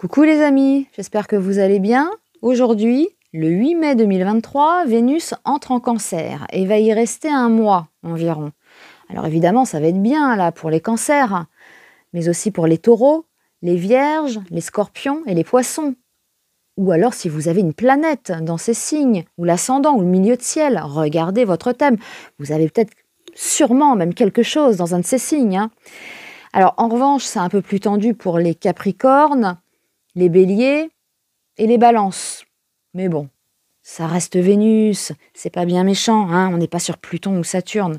Coucou les amis, j'espère que vous allez bien. Aujourd'hui, le 8 mai 2023, Vénus entre en Cancer et va y rester un mois environ. Alors évidemment, ça va être bien là pour les cancers, mais aussi pour les taureaux, les vierges, les scorpions et les poissons. Ou alors si vous avez une planète dans ces signes, ou l'ascendant, ou le milieu de ciel, regardez votre thème. Vous avez peut-être sûrement même quelque chose dans un de ces signes. Alors en revanche, c'est un peu plus tendu pour les capricornes, les béliers et les balances. Mais bon, ça reste Vénus, c'est pas bien méchant, on n'est pas sur Pluton ou Saturne.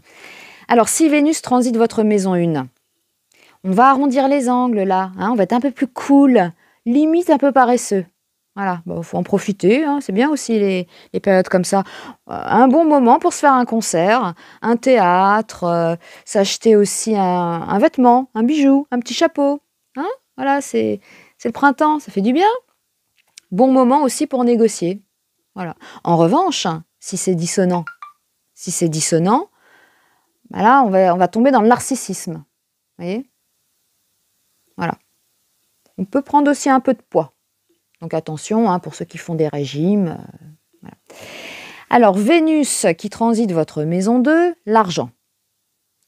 Alors si Vénus transite votre maison 1, on va arrondir les angles là, on va être un peu plus cool, limite un peu paresseux. Voilà, faut en profiter, c'est bien aussi les périodes comme ça. Un bon moment pour se faire un concert, un théâtre, s'acheter aussi un vêtement, un bijou, un petit chapeau. Voilà, c'est le printemps, ça fait du bien. Bon moment aussi pour négocier. Voilà. En revanche, si c'est dissonant, là, on va tomber dans le narcissisme. Vous voyez ? Voilà. On peut prendre aussi un peu de poids. Donc attention, pour ceux qui font des régimes. Voilà. Alors, Vénus qui transite votre maison 2, l'argent.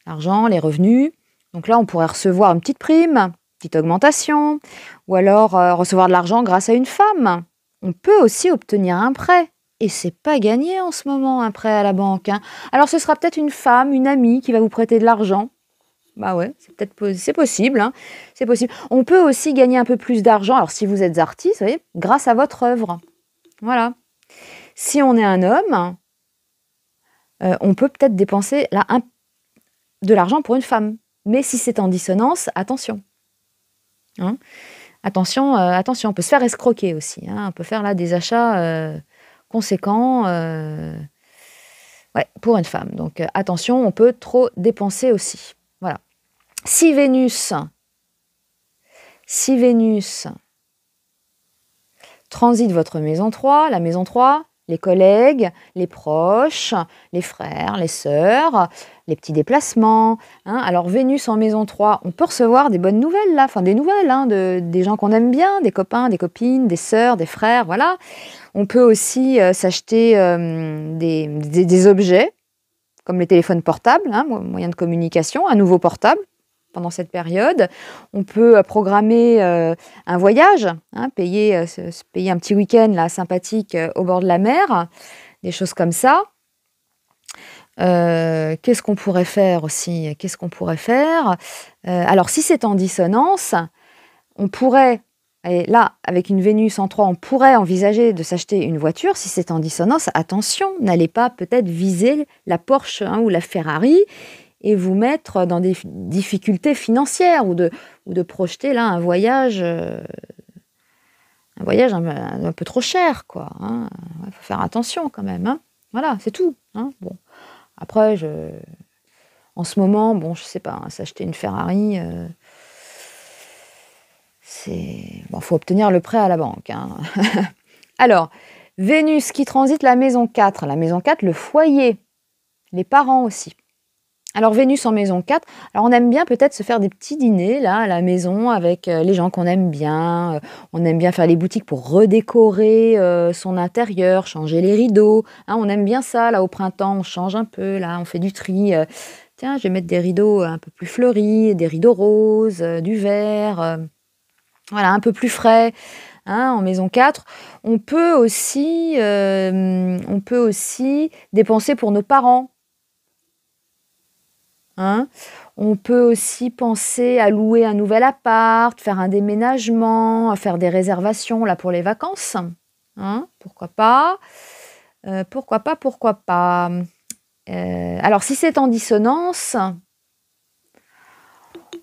L'argent, les revenus. Donc là, on pourrait recevoir une petite prime, petite augmentation, ou alors recevoir de l'argent grâce à une femme. On peut aussi obtenir un prêt. Et c'est pas gagné en ce moment, un prêt à la banque. Alors ce sera peut-être une femme, une amie qui va vous prêter de l'argent. Bah ouais, c'est possible. C'est possible. On peut aussi gagner un peu plus d'argent, alors si vous êtes artiste, vous voyez, grâce à votre œuvre. Voilà. Si on est un homme, on peut peut-être dépenser de l'argent pour une femme. Mais si c'est en dissonance, attention. Attention, on peut se faire escroquer aussi. On peut faire là des achats conséquents pour une femme. Donc attention, on peut trop dépenser aussi. Voilà. Si Vénus transite votre maison 3, la maison 3, les collègues, les proches, les frères, les sœurs, les petits déplacements. Alors Vénus en maison 3, on peut recevoir des bonnes nouvelles, là, des nouvelles des gens qu'on aime bien, des copains, des copines, des sœurs, des frères, voilà. On peut aussi s'acheter des objets, comme les téléphones portables, moyen de communication, un nouveau portable pendant cette période. On peut programmer un voyage, payer un petit week-end là, sympathique au bord de la mer, des choses comme ça. Qu'est-ce qu'on pourrait faire aussi ? Alors, si c'est en dissonance, on pourrait, et là, avec une Vénus en 3, on pourrait envisager de s'acheter une voiture. Si c'est en dissonance, attention, n'allez pas peut-être viser la Porsche ou la Ferrari et vous mettre dans des difficultés financières ou de projeter là un voyage un peu trop cher, quoi. Faut faire attention quand même. Voilà, c'est tout. Bon. Après, en ce moment, je sais pas, s'acheter une Ferrari, faut obtenir le prêt à la banque. Alors, Vénus qui transite la maison 4. La maison 4, le foyer, les parents aussi. Alors, Vénus en maison 4, alors on aime bien peut-être se faire des petits dîners là à la maison avec les gens qu'on aime bien. On aime bien faire les boutiques pour redécorer son intérieur, changer les rideaux. On aime bien ça là au printemps, on change un peu, là on fait du tri. Tiens, je vais mettre des rideaux un peu plus fleuris, des rideaux roses, du vert, voilà, un peu plus frais. En maison 4, on peut aussi dépenser pour nos parents. On peut aussi penser à louer un nouvel appart, faire un déménagement, faire des réservations là pour les vacances. Pourquoi pas. Alors, si c'est en dissonance, on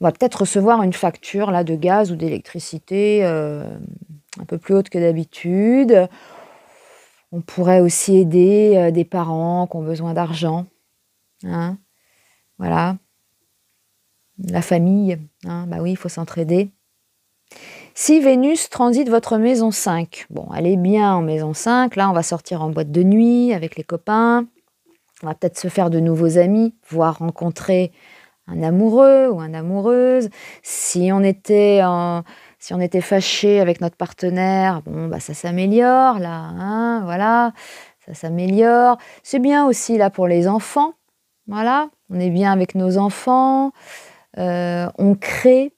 va peut-être recevoir une facture là, de gaz ou d'électricité un peu plus haute que d'habitude. On pourrait aussi aider des parents qui ont besoin d'argent. Voilà. La famille, oui, il faut s'entraider. Si Vénus transite votre maison 5, elle est bien en maison 5, là on va sortir en boîte de nuit avec les copains, on va peut-être se faire de nouveaux amis, voire rencontrer un amoureux ou une amoureuse. Si Si on était fâché avec notre partenaire, bon, bah, ça s'améliore, là, hein, voilà, ça s'améliore. C'est bien aussi, là, pour les enfants, voilà, on est bien avec nos enfants, on crée,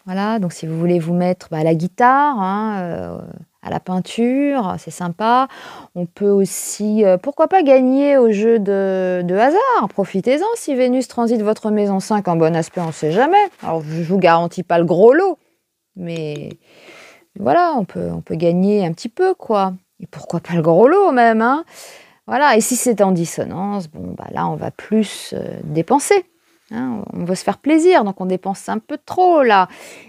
voilà, donc si vous voulez vous mettre à la guitare, hein, à la peinture, c'est sympa. On peut aussi, pourquoi pas gagner au jeu de hasard. Profitez-en si Vénus transite votre maison 5 en bon aspect, on ne sait jamais. Alors je ne vous garantis pas le gros lot, mais voilà, on peut gagner un petit peu, quoi. Et pourquoi pas le gros lot même, hein. Voilà, et si c'est en dissonance, bon, bah là, on va plus dépenser. Hein, on veut se faire plaisir, donc on dépense un peu trop là.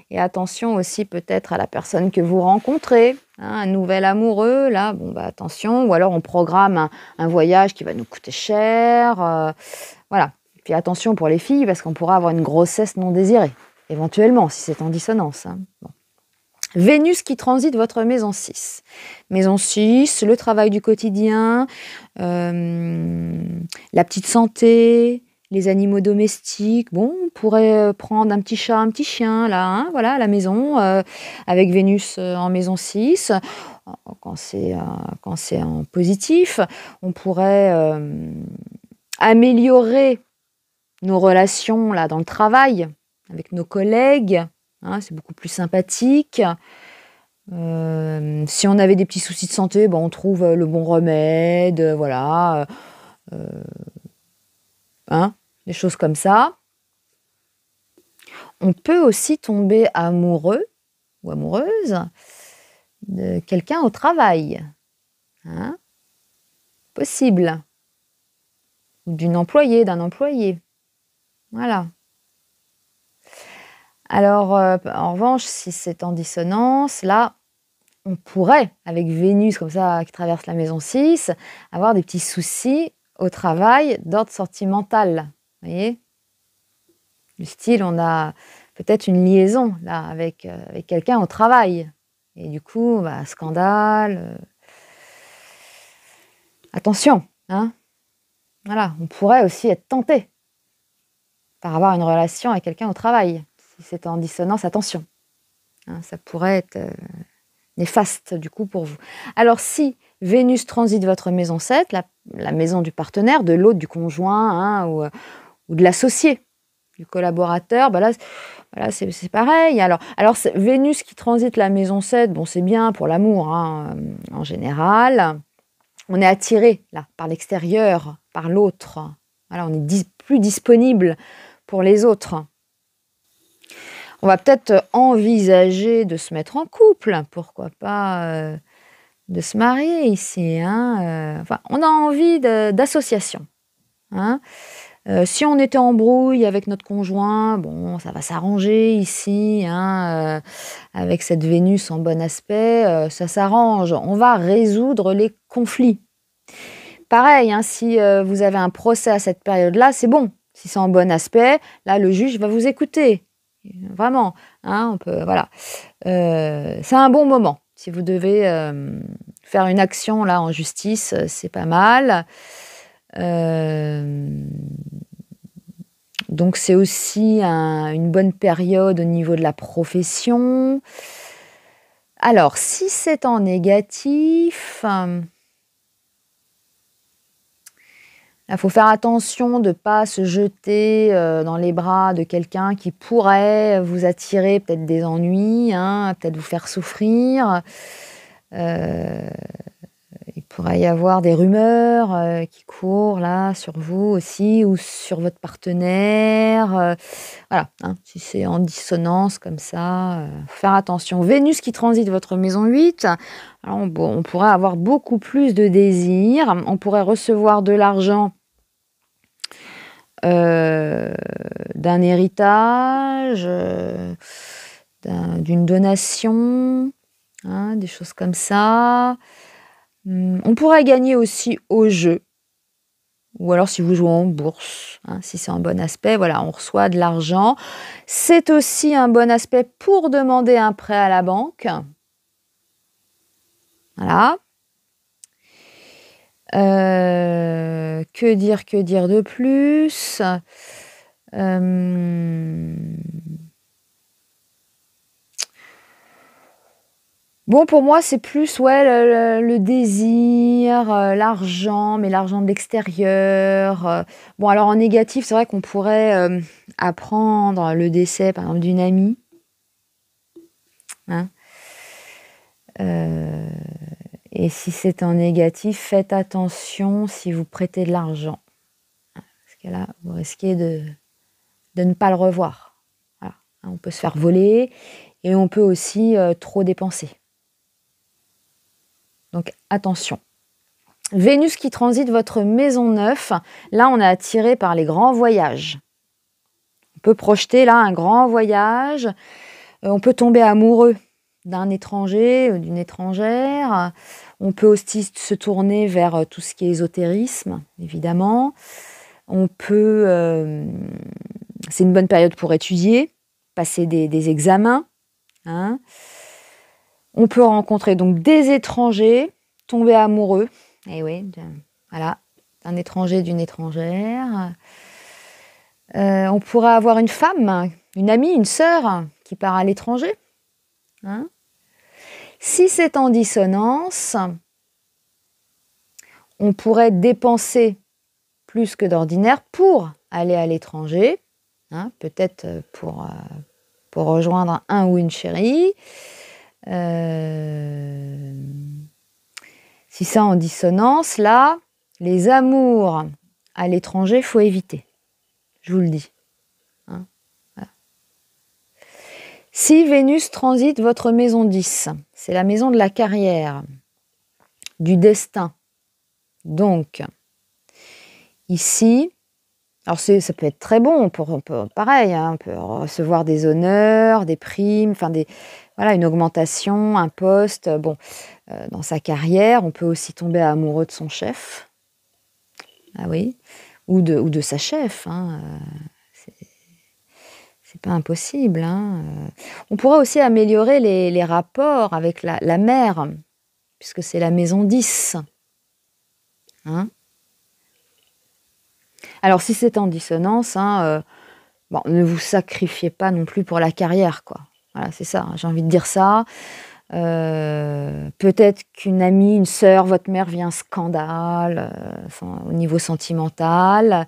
Et attention aussi peut-être à la personne que vous rencontrez, hein, un nouvel amoureux, là, bon bah attention, ou alors on programme un voyage qui va nous coûter cher, voilà. Et puis attention pour les filles, parce qu'on pourra avoir une grossesse non désirée, éventuellement, si c'est en dissonance. Hein. Bon. Vénus qui transite votre maison 6. Maison 6, le travail du quotidien, la petite santé, les animaux domestiques. Bon, on pourrait prendre un petit chat, un petit chien, là, hein, voilà, à la maison, avec Vénus en maison 6. Quand c'est en positif, on pourrait améliorer nos relations là, dans le travail, avec nos collègues. Hein, c'est beaucoup plus sympathique. Si on avait des petits soucis de santé, bon, on trouve le bon remède, voilà. Hein, des choses comme ça. On peut aussi tomber amoureux ou amoureuse de quelqu'un au travail. Hein, possible. Ou d'une employée, d'un employé. Voilà. Alors, en revanche, si c'est en dissonance, là, on pourrait, avec Vénus comme ça qui traverse la maison 6, avoir des petits soucis au travail d'ordre sentimental. Vous voyez? Du style, on a peut-être une liaison là avec quelqu'un au travail. Et du coup, bah, scandale. Attention, hein? Voilà, on pourrait aussi être tenté par avoir une relation avec quelqu'un au travail. Si c'est en dissonance, attention. Hein, ça pourrait être néfaste du coup pour vous. Alors si Vénus transite votre maison 7, la maison du partenaire, de l'autre, du conjoint, hein, ou de l'associé, du collaborateur, bah là, voilà, c'est pareil. Alors Vénus qui transite la maison 7, bon, c'est bien pour l'amour, hein, en général. On est attiré là par l'extérieur, par l'autre. Voilà, on est plus disponible pour les autres. On va peut-être envisager de se mettre en couple, pourquoi pas de se marier ici. Hein, enfin, on a envie d'association. Hein. Si on était en brouille avec notre conjoint, bon, ça va s'arranger ici, hein, avec cette Vénus en bon aspect, ça s'arrange. On va résoudre les conflits. Pareil, hein, si vous avez un procès à cette période-là, c'est bon. Si c'est en bon aspect, là, le juge va vous écouter. Vraiment, hein, on peut, voilà. C'est un bon moment. Si vous devez faire une action là en justice, c'est pas mal. Donc c'est aussi une bonne période au niveau de la profession. Alors, si c'est en négatif, il faut faire attention de ne pas se jeter dans les bras de quelqu'un qui pourrait vous attirer peut-être des ennuis, hein, peut-être vous faire souffrir. Il pourrait y avoir des rumeurs qui courent là sur vous aussi ou sur votre partenaire. Voilà, hein, si c'est en dissonance comme ça, faut faire attention. Vénus qui transite votre maison 8, alors on pourrait avoir beaucoup plus de désirs. On pourrait recevoir de l'argent d'un héritage, d'une donation, hein, des choses comme ça. On pourrait gagner aussi au jeu, ou alors si vous jouez en bourse, hein, si c'est un bon aspect, voilà, on reçoit de l'argent. C'est aussi un bon aspect pour demander un prêt à la banque. Voilà. Que dire de plus? Bon, pour moi, c'est plus ouais, le désir, l'argent, mais l'argent de l'extérieur. Bon, alors en négatif, c'est vrai qu'on pourrait apprendre le décès, par exemple, d'une amie. Hein. Euh, et si c'est en négatif, faites attention si vous prêtez de l'argent. Parce que là, vous risquez de ne pas le revoir. Voilà. On peut se faire voler et on peut aussi trop dépenser. Donc attention. Vénus qui transite votre maison 9, là on est attiré par les grands voyages. On peut projeter là un grand voyage, on peut tomber amoureux d'un étranger ou d'une étrangère, on peut aussi se tourner vers tout ce qui est ésotérisme, évidemment. On peut, c'est une bonne période pour étudier, passer des examens. Hein. On peut rencontrer donc des étrangers, tomber amoureux. Et oui, voilà, un étranger d'une étrangère. On pourrait avoir une femme, une amie, une sœur qui part à l'étranger. Hein. Si c'est en dissonance, on pourrait dépenser plus que d'ordinaire pour aller à l'étranger, hein, peut-être pour rejoindre un ou une chérie. Si c'est en dissonance, là, les amours à l'étranger, il faut éviter. Je vous le dis. Hein, voilà. Si Vénus transite votre maison 10, c'est la maison de la carrière, du destin. Donc, ici, alors ça peut être très bon, on peut pareil, hein, on peut recevoir des honneurs, des primes, enfin voilà, une augmentation, un poste. Bon, dans sa carrière, on peut aussi tomber amoureux de son chef. Ah oui, ou de sa chef. Hein, c'est pas impossible. Hein. On pourrait aussi améliorer les rapports avec la mère, puisque c'est la maison 10. Hein. Alors, si c'est en dissonance, hein, bon, ne vous sacrifiez pas non plus pour la carrière, quoi. Voilà, c'est ça, j'ai envie de dire ça. Peut-être qu'une amie, une sœur, votre mère vit un scandale au niveau sentimental.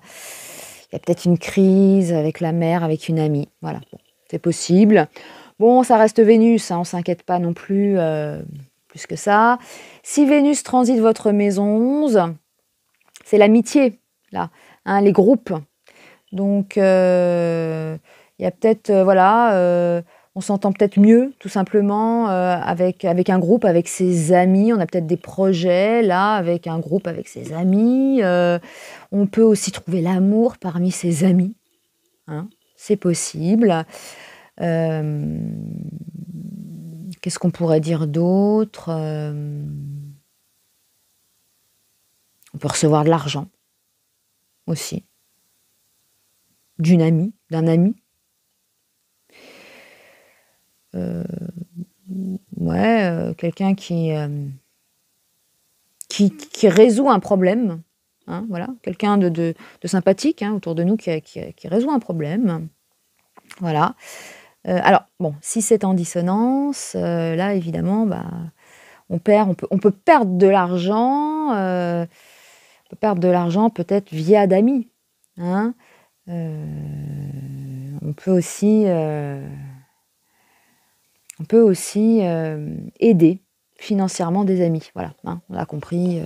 Il y a peut-être une crise avec la mère, avec une amie. Voilà, bon, c'est possible. Bon, ça reste Vénus, hein, on ne s'inquiète pas non plus plus que ça. Si Vénus transite votre maison 11, c'est l'amitié, là, hein, les groupes. Donc, il y a peut-être, voilà, on s'entend peut-être mieux, tout simplement, avec un groupe, avec ses amis. On a peut-être des projets, là, avec un groupe, avec ses amis. On peut aussi trouver l'amour parmi ses amis. Hein, c'est possible. Qu'est-ce qu'on pourrait dire d'autre? On peut recevoir de l'argent aussi. D'une amie, d'un ami. Ouais, quelqu'un qui résout un problème. Hein, voilà, quelqu'un de sympathique hein, autour de nous qui résout un problème. Voilà. Alors, bon, si c'est en dissonance, là, évidemment, bah, on peut perdre de l'argent. On peut perdre de l'argent peut-être via d'amis. Hein. On peut aussi aider financièrement des amis. Voilà, hein, on a compris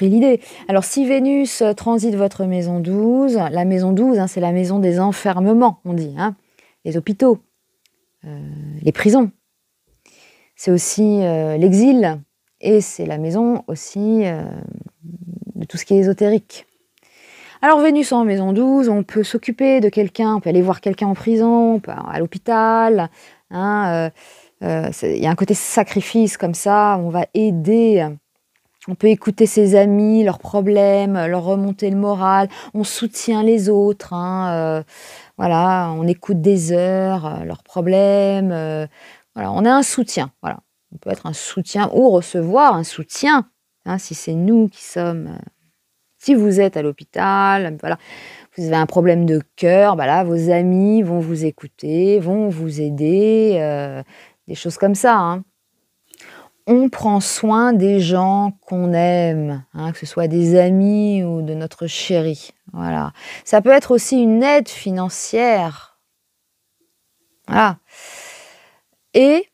l'idée. Alors, si Vénus transite votre maison 12, la maison 12, hein, c'est la maison des enfermements, on dit, hein, les hôpitaux, les prisons. C'est aussi l'exil et c'est la maison aussi de tout ce qui est ésotérique. Alors, Vénus en maison 12, on peut s'occuper de quelqu'un, on peut aller voir quelqu'un en prison, on peut à l'hôpital. Hein, il y a un côté sacrifice comme ça, on va aider, on peut écouter ses amis, leurs problèmes, leur remonter le moral, on soutient les autres, hein, voilà, on écoute des heures, leurs problèmes, voilà, on a un soutien, voilà. On peut être un soutien ou recevoir un soutien, hein, si c'est nous qui sommes... Si vous êtes à l'hôpital, voilà, vous avez un problème de cœur, bah là, vos amis vont vous écouter, vont vous aider, des choses comme ça. Hein. on prend soin des gens qu'on aime, hein, que ce soit des amis ou de notre chéri. Voilà. Ça peut être aussi une aide financière. Voilà. Et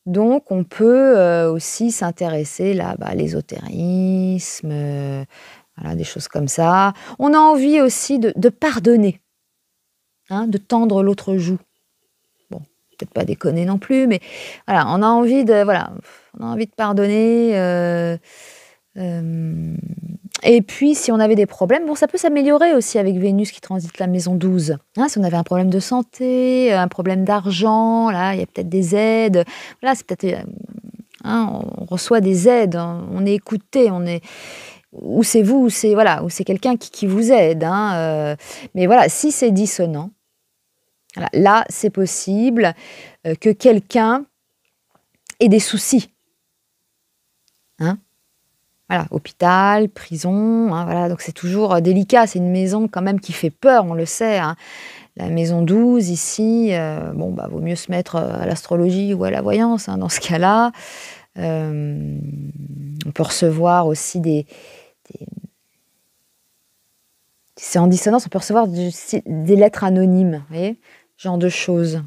donc, on peut aussi s'intéresser là, à l'ésotérisme, voilà, des choses comme ça. On a envie aussi de pardonner, hein, de tendre l'autre joue. Bon, peut-être pas déconner non plus, mais voilà, on a envie de pardonner. Et puis, si on avait des problèmes, bon, ça peut s'améliorer aussi avec Vénus qui transite la maison 12. Hein, si on avait un problème de santé, un problème d'argent, là, il y a peut-être des aides. Voilà, c'est peut-être, hein, on reçoit des aides, hein, on est écouté, ou c'est vous, ou c'est quelqu'un qui vous aide. Hein, mais voilà, si c'est dissonant, voilà, là, c'est possible que quelqu'un ait des soucis. Hein. Voilà, hôpital, prison, hein, voilà, donc c'est toujours délicat. C'est une maison quand même qui fait peur, on le sait. Hein. La maison 12 ici, vaut mieux se mettre à l'astrologie ou à la voyance, hein, dans ce cas-là. On peut recevoir aussi c'est en dissonance, on peut recevoir des lettres anonymes, vous voyez, genre de choses.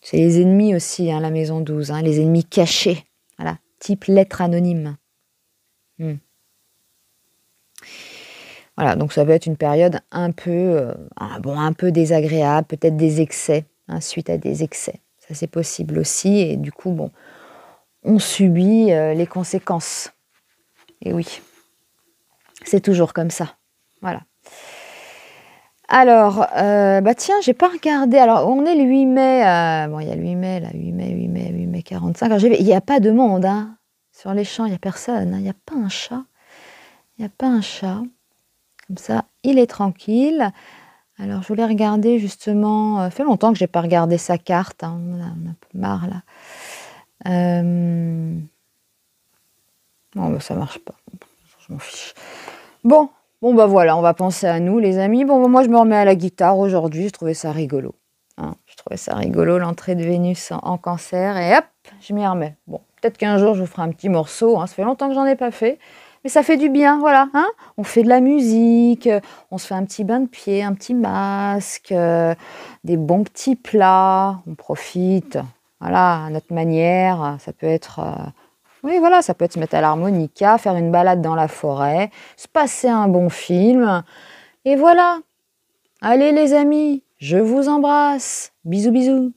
C'est les ennemis aussi, hein, la maison 12, hein, les ennemis cachés, voilà, type lettre anonyme. Voilà, donc ça peut être une période un peu désagréable, peut-être des excès, hein, suite à des excès. Ça, c'est possible aussi, et du coup, on subit les conséquences. Et oui, c'est toujours comme ça. Voilà. Alors, tiens, j'ai pas regardé. Alors, on est le 8 mai. Il y a le 8 mai, là, 8 mai 45. Alors, il n'y a pas de monde, hein. Sur les champs, il n'y a personne. Hein. Il n'y a pas un chat. Il n'y a pas un chat. Comme ça, il est tranquille. Alors, je voulais regarder justement... Ça fait longtemps que je n'ai pas regardé sa carte. Hein. On a un peu marre, là. Ça marche pas. Je m'en fiche. Bon, voilà, on va penser à nous, les amis. Moi, je me remets à la guitare aujourd'hui. Je trouvais ça rigolo. Hein. Je trouvais ça rigolo, l'entrée de Vénus en Cancer. Et hop, je m'y remets. Bon, peut-être qu'un jour, je vous ferai un petit morceau. Hein. Ça fait longtemps que j'en ai pas fait. Mais ça fait du bien, voilà. Hein, on fait de la musique, on se fait un petit bain de pied, un petit masque, des bons petits plats. On profite, voilà, à notre manière. Ça peut être... Oui, voilà, ça peut être se mettre à l'harmonica, faire une balade dans la forêt, se passer un bon film. Et voilà. Allez les amis, je vous embrasse. Bisous, bisous.